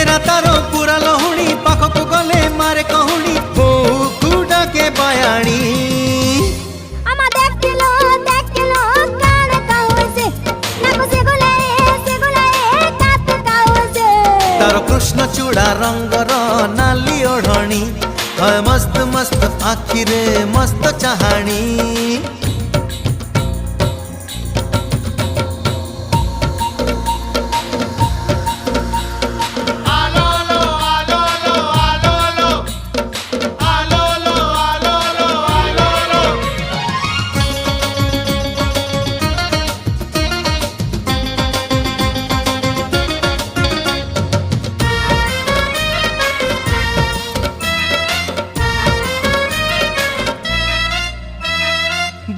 चेहरा तारो पूरा लहुणी पाखक गले मारे कहूणी बोहू को डाके बायाणी तारो कृष्ण चूड़ा रंगर नाली ओढ़णी मस्त मस्त आखिरे मस्त चाहाणी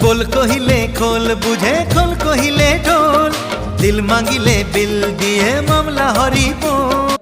बोल कहिले खोल बुझे खोल कहिले ढोल दिल मांगिले बिल दिए मामला हरी बोल।